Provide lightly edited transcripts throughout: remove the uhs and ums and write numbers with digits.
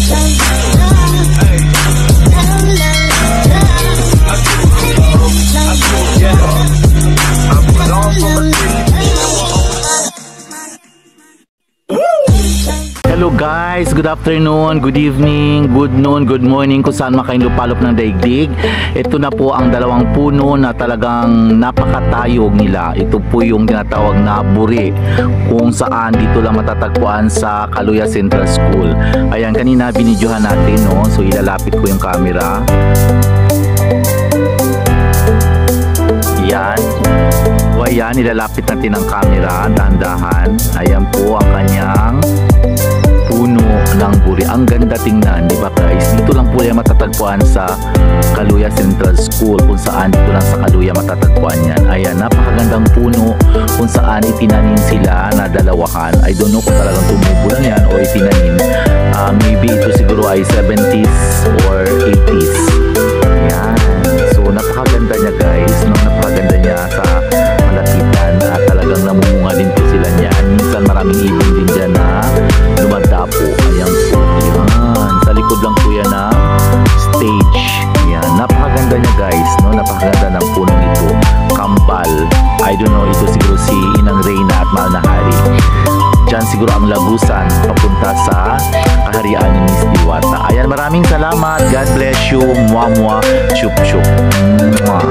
Hello guys, good afternoon, good evening, good noon, good morning kung saan makayong lupalop ng daigdig. Ito na po ang dalawang puno na talagang napakatayog nila. Ito po yung tinatawag na buri, kung saan dito lang matatagpuan sa Kaluya Central School. Ayan, kanina binidyohan natin, no? So ilalapit ko yung camera. Yan. So ayan, ilalapit natin ang camera, dahan-dahan. Ayan po ang kanyang puno ng buri. Ang ganda tingnan, di ba guys? Dito lang po yan matatagpuan sa Kaluya Central School, kung saan dito lang sa Kaluya matatagpuan yan. Ayan, napakagandang puno kung saan itinanim sila na dalawahan. I don't know kung talagang tumubo lang yan o itinanim. Maybe ito siguro ay 70s or 80s. Ayan. So napakaganda niya guys, no? Napakaganda niya sa malapitan at talagang namumunga din po sila niyan. Minsan maraming ibon din dyan na dumadapo. Ayan po. Ayan. Sa likod lang po yan na stage. Ayan. Napakaganda niya guys, no? Napakaganda ng punong ito. Kambal. I don't know, ito siguro si Inang Reyna at Mahal na Hari. Diyan siguro ang lagusan papunta sa kaharian ni Miss Diwata. Ayan, maraming salamat. God bless you. Mwah mwah. Chup chup. Mwah.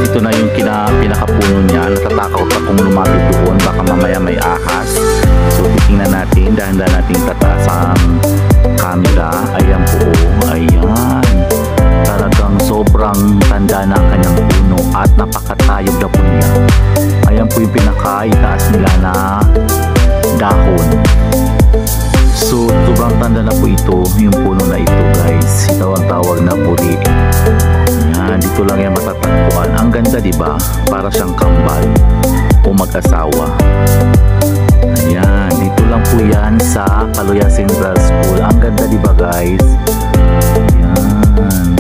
Ito na yung pinakapuno niya. Natatakot akong lumapit doon. Baka mamaya may ahas. So titingnan natin. Dahan-dahan natin tataas ang camera. Ayan po. Ayan. Talagang sobrang tanda na ang kanyang puno at napakatayog na po niya. Ayan po yung pinaka-itaas nila na dahon. So sobrang tanda na po ito, yung puno na ito guys. Ito ang tawag na buri. Ayan, dito lang yan matatagpuan. Ang ganda, diba? Para siyang kambal o mag-asawa. Ayan, dito lang po yan sa Kaluya Central School. Ang ganda, diba guys? Ayan.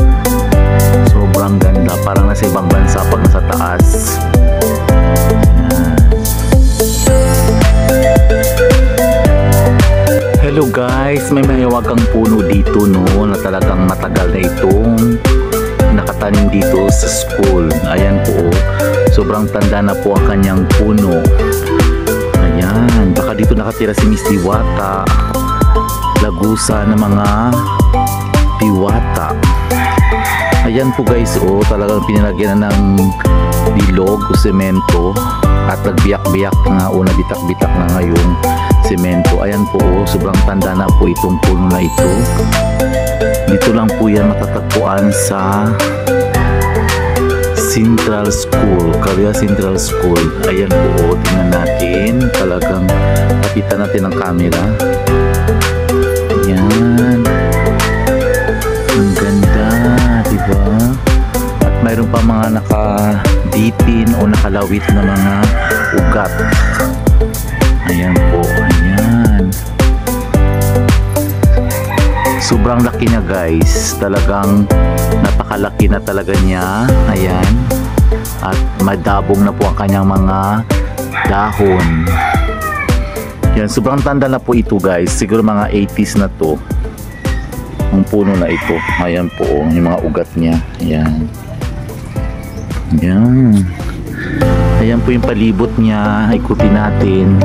Sobrang ganda. Parang nasa ibang bansa pag nasa taas. Ayan. Hello guys, may mahiwagang puno dito, no, na talagang matagal na itong nakatanim dito sa school. Ayan po, sobrang tanda na po ang kanyang puno. Ayan, baka dito nakatira si Miss Diwata. Lagusan ng mga Diwata. Ayan po guys, oh, talagang pinilagyan na ng bilog o semento at nagbiyak-biyak na o nabitak-bitak na ngayong semento. Ayan po, oh, sobrang tanda na po itong puno na ito. Dito lang po yan matatagpuan sa Central School, Kaluya Central School. Ayan po, oh, tingnan natin. Talagang tapitan natin ang camera. Ayan. Ang ganda, diba? At mayroon pa mga nakabitin o nakalawit na mga ugat. Ayan po, ayan. Sobrang laki niya guys. Talagang napakalaki na talaga niya. Ayan. At madabong na po ang kanyang mga dahon. Yan, sobrang tanda na po ito guys. Siguro mga 80s na to. Ang puno na ito. Ayan po, yung mga ugat niya. Ayan. Ayan. Ayan po yung palibot niya. Ikutin natin.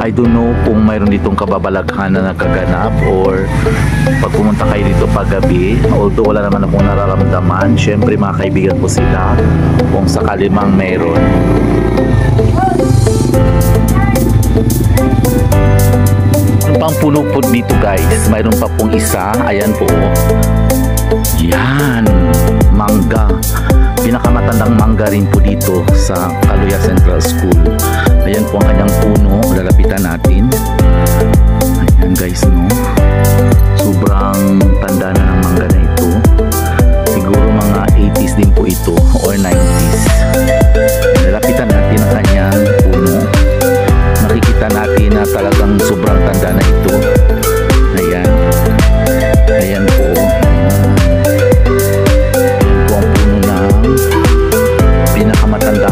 I don't know kung mayroon ditong kababalaghan na nakaganap or pag pumunta kayo dito paggabi. Although wala naman akong nararamdaman. Siyempre mga kaibigan po sila kung sakali mang mayroon. Pang puno po dito guys, mayroon pa pong isa. Ayan po, yan, mangga. Pinakamatandang mangga rin po dito sa Kaluya Central School. Ayan po ang kanyang puno. Lalapitan natin. Ayan guys, no, sobrang tanda na ng mangga na ito. Siguro mga 80s din po ito or 90s. Lalapitan natin ang kanyang puno. Nakikita natin na talagang sobrang tanda na ito. Ayan. Ayan po. Ayan po ang puno ng pinakamatanda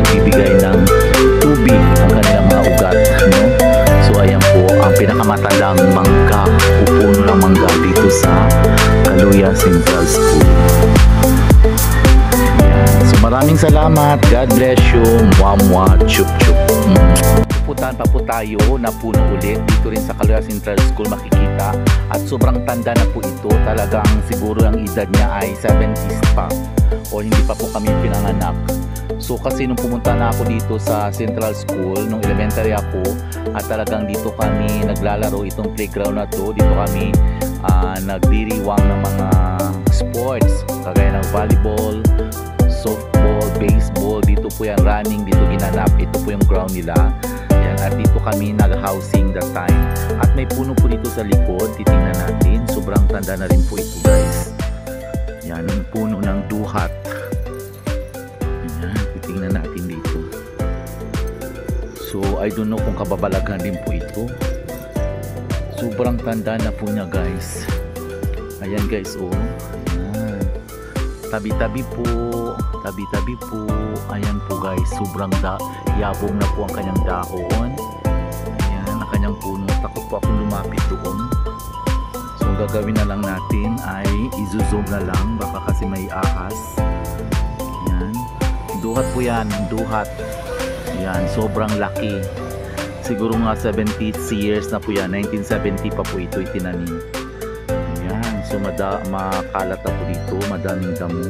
nagbibigay ng tubig ang kanilang mga ugat, no? So ayan po ang pinakamatandang mangga o puno ng mangga dito sa Kaluya Central School. Ayan. So maraming salamat. God bless you. Mwah, chup chup. Pupuntahan pa po tayo na puno ulit dito rin sa Kaluya Central School, makikita, at sobrang tanda na po ito. Talagang siguro ang edad niya ay 70s pa o hindi pa po kami pinanganak. So kasi nung pumunta na ako dito sa Central School nung elementary ako, at talagang dito kami naglalaro, itong playground na to, dito kami nagdiriwang ng mga sports kagaya ng volleyball, softball, baseball. Dito po yan, running dito ginanap. Ito po yung ground nila. Yan, at dito kami nag-housing that time. At may puno po dito sa likod, titingnan natin. Sobrang tanda na rin po ito, guys. Yan, yung puno ng duhat. Yan, titingnan natin dito. So I don't know kung kababalaghan din po ito. Sobrang tanda na po niya, guys. Ayan, guys, oh. Ayan. Tabi-tabi po. Tabi-tabi po. Ayan po, guys. Sobrang yabong na po ang kanyang dahon. Ayan, ang kanyang puno. Takot po akong lumapit doon. So ang gagawin na lang natin ay i-zoom na lang. Baka kasi may ahas. Ayan. Duhat po yan. Duhat. Ayan. Sobrang laki. Siguro nga 70 years na po yan. 1970 pa po ito itinanim. Ayan. So makalat na po dito. Madaming damo.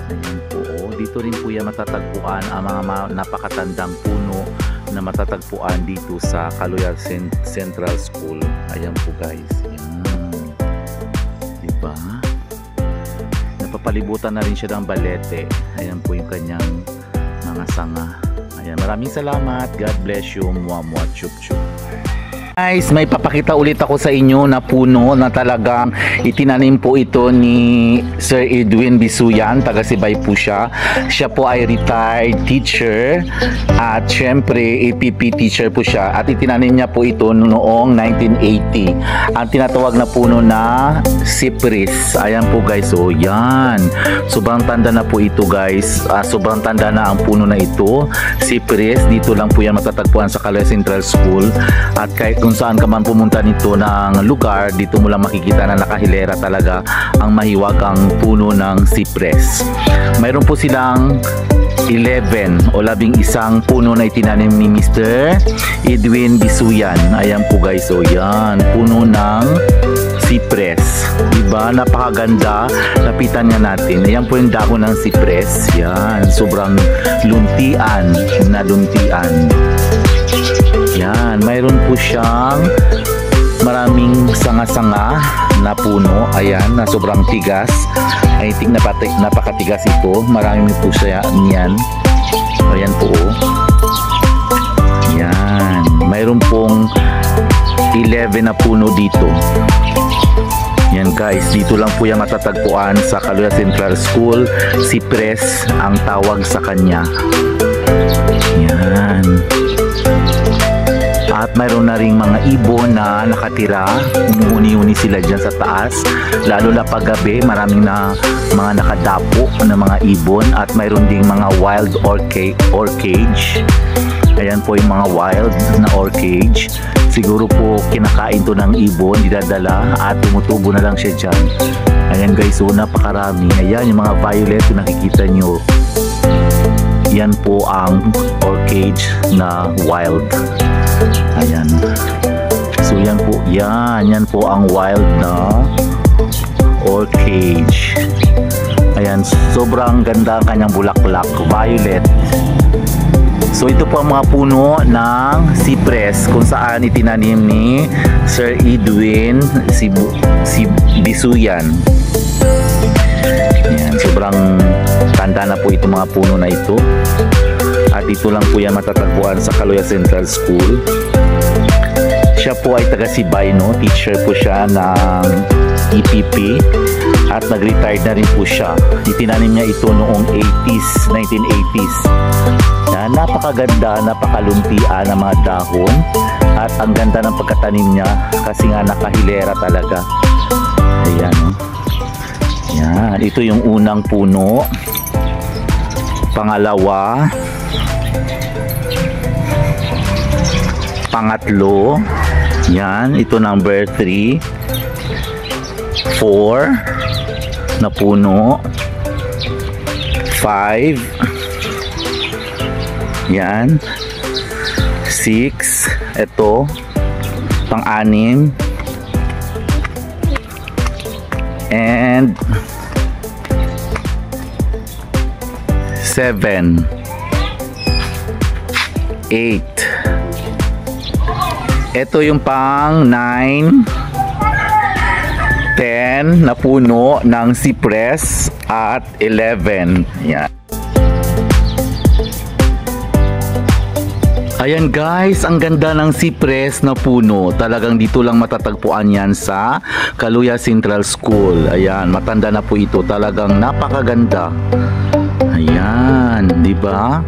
Ayan po. Dito rin po yan matatagpuan ang mga napakatandang puno na matatagpuan dito sa Kaluya Central School. Ayan po, guys. Ayan. Diba? Napapalibutan na rin siya ng balete. Ayan po yung kanyang mga sanga. Ayan, maraming salamat. God bless you. Mwah, chup chup. Guys, may papakita ulit ako sa inyo na puno na talagang itinanim po ito ni Sir Edwin Bisuyan. Taga Sibay po siya. Siya po ay retired teacher at syempre APP teacher po siya, at itinanim niya po ito noong 1980. Ang tinatawag na puno na cypress. Ayan po, guys, oh, yan. Sobrang tanda na po ito, guys. Sobrang tanda na ang puno na ito. Cypress, dito lang po yan matatagpuan sa Kaluya Central School, at kahit kung saan ka man pumunta nito ng lugar, dito mo lang makikita na nakahilera talaga ang mahiwagang puno ng cypress. Mayroon po silang 11 o 11 puno na itinanim ni Mr. Edwin Bisuyan. Ayan po, guys, o yan, puno ng cypress. Diba? Napakaganda. Lapitan nga natin. Ayan po yung dahon ng cypress. Yan. Sobrang luntian na luntian. Yan, mayroon po siyang maraming sanga-sanga na puno. Ayan, na sobrang tigas. I think napakatigas ito. Marami po siya niyan. Ayan po. Yan, mayroon pong 11 na puno dito. Yan, guys, dito lang po yan matatagpuan sa Kaluya Central School. Cypress ang tawag sa kanya. Yan. At mayroon na ring mga ibon na nakatira. Umuuni-uni sila dyan sa taas. Lalo na paggabi, maraming na mga nakadapo na mga ibon. At mayroon ding mga wild orchage. Ayan po yung mga wild na orchage. Siguro po kinakain to ng ibon, dinadala at tumutubo na lang siya dyan. Ayan, guys, so napakarami. Ayan yung mga violet na nakikita nyo. Yan po ang orchage na wild. Ayan. So yan po, yan po ang wild na orchage. Ayan, sobrang ganda ang kanyang bulaklak, violet. So ito po ang mga puno ng cypress kung saan itinanim ni Sir Edwin Bisuyan. Ayan, sobrang tanda na po itong mga puno na ito. At ito lang po yan matatagpuan sa Kaluya Central School. Siya po ay taga Sibay, no? Teacher po siya ng EPP at nag-retired na rin po siya. Itinanim niya ito noong 1980s. Napakaganda, napakaluntian ng mga dahon at ang ganda ng pagkatanim niya kasi nga nakahilera talaga. Ayan, no? Yan, ito yung unang puno. Pangalawa, Pangatlo, yan, ito number 3, 4 na puno, 5, yan, 6, ito, pang-anim, and 7, 8. Ito yung pang 9, 10 na puno ng cypress at 11. Yan. Ayan guys, ang ganda ng cypress na puno. Talagang dito lang matatagpuan yan sa Kaluya Central School. Ayan, matanda na po ito. Talagang napakaganda. Ayan, di ba?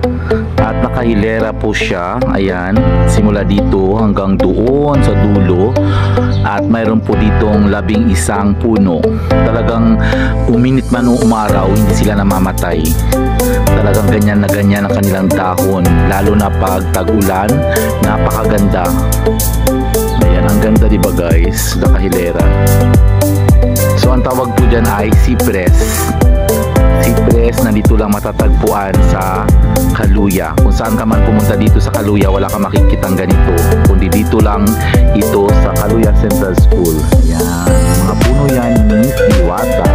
At nakahilera po siya. Ayan, simula dito hanggang doon sa dulo. At mayroon po ditong 11 puno. Talagang uminit man o umaraw, hindi sila namamatay. Talagang ganyan na ganyan ang kanilang dahon. Lalo na pag tag-ulan, napakaganda. Ayan, ang ganda di ba guys? Nakahilera. So ang tawag po dyan ay cypress. Cypress na dito lang matatagpuan sa Kaluya. Kung saan ka man pumunta dito sa Kaluya, wala ka makikitang ganito, kundi dito lang ito sa Kaluya Central School. Ayan, mga puno yan ni Diwata.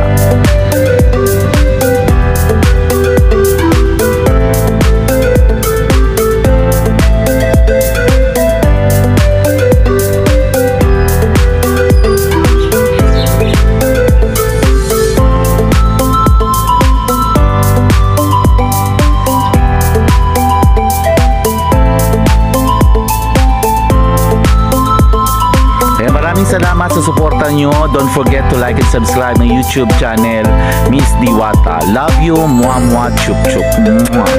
Salamat sa suporta nyo. Don't forget to like and subscribe my YouTube channel, Miss Diwata. Love you. Mwah mwah. Chup chup. Mwah.